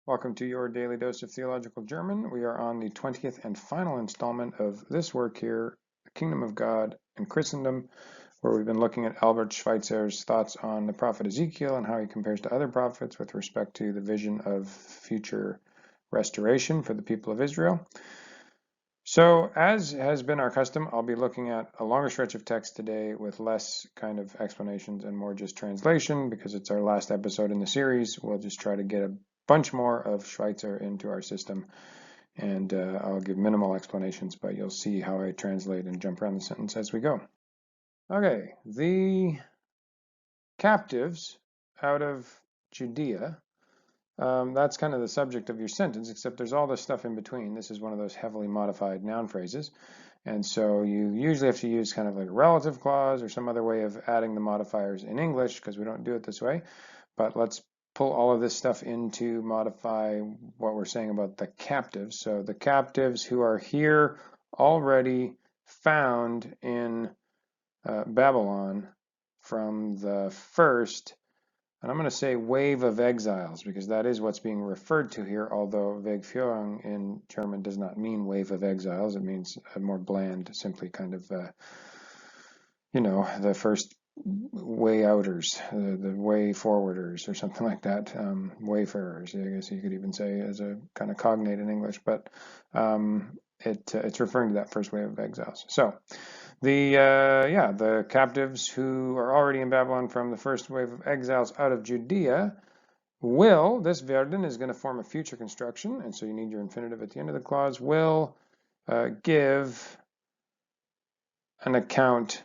Welcome to your daily dose of theological German. We are on the 20th and final installment of this work here, The Kingdom of God and Christendom, where we've been looking at Albert Schweitzer's thoughts on the prophet Ezekiel and how he compares to other prophets with respect to the vision of future restoration for the people of Israel. So, as has been our custom, I'll be looking at a longer stretch of text today with less kind of explanations and more just translation because it's our last episode in the series. We'll just try to get a bunch more of Schweitzer into our system, and I'll give minimal explanations, but you'll see how I translate and jump around the sentence as we go. Okay, the captives out of Judea. That's kind of the subject of your sentence, except there's all this stuff in between. This is one of those heavily modified noun phrases. And so you usually have to use kind of like a relative clause or some other way of adding the modifiers in English because we don't do it this way. But let's pull all of this stuff in to modify what we're saying about the captives. So the captives who are here already found in Babylon from the first, and I'm going to say wave of exiles because that is what's being referred to here, although Wegführung in German does not mean wave of exiles. It means a more bland, simply kind of, the first way outers, the way forwarders or something like that, wayfarers, I guess you could even say as a kind of cognate in English, but it's referring to that first wave of exiles. So the captives who are already in Babylon from the first wave of exiles out of Judea will, this werden is going to form a future construction, and so you need your infinitive at the end of the clause, will give an account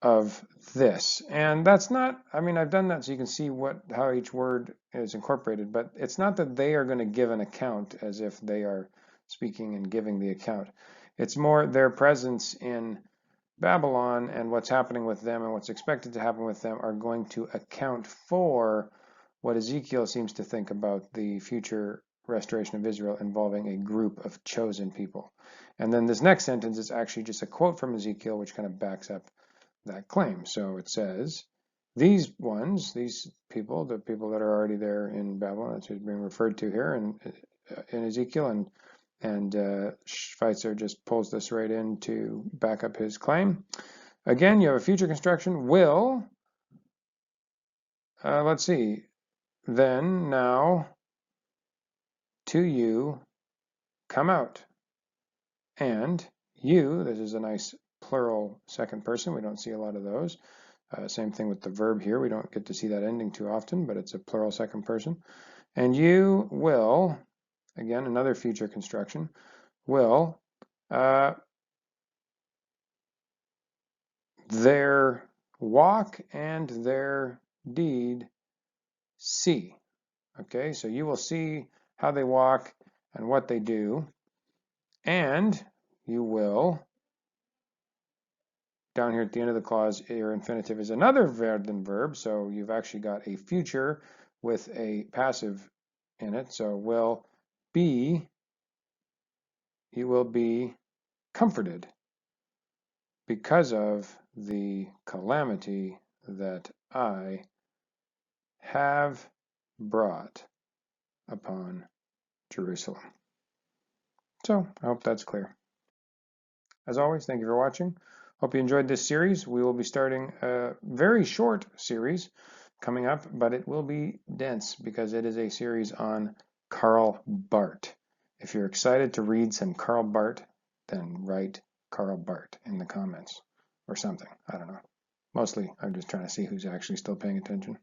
of this. And that's not, I've done that so you can see how each word is incorporated, but it's not that they are going to give an account as if they are speaking and giving the account. It's more their presence in Babylon and what's happening with them and what's expected to happen with them are going to account for what Ezekiel seems to think about the future restoration of Israel involving a group of chosen people. And then this next sentence is actually just a quote from Ezekiel, which kind of backs up that claim. So it says, these people, the people that are already there in Babylon, that's who's being referred to here in Ezekiel, and Schweitzer just pulls this right in to back up his claim. Again, you have a future construction, will, let's see, then, now, to you, come out. And you, this is a nice plural second person. We don't see a lot of those. Same thing with the verb here. We don't get to see that ending too often, but it's a plural second person. And you will, again, another future construction, will their walk and their deed see. Okay, so you will see how they walk and what they do, and you will, down here at the end of the clause, your infinitive is another werden verb, so you've actually got a future with a passive in it, so you will be comforted because of the calamity that I have brought upon Jerusalem. So I hope that's clear. As always, thank you for watching. Hope you enjoyed this series. We will be starting a very short series coming up, but it will be dense because it is a series on Karl Barth. If you're excited to read some Karl Barth, then write Karl Barth in the comments or something. I don't know. Mostly, I'm just trying to see who's actually still paying attention.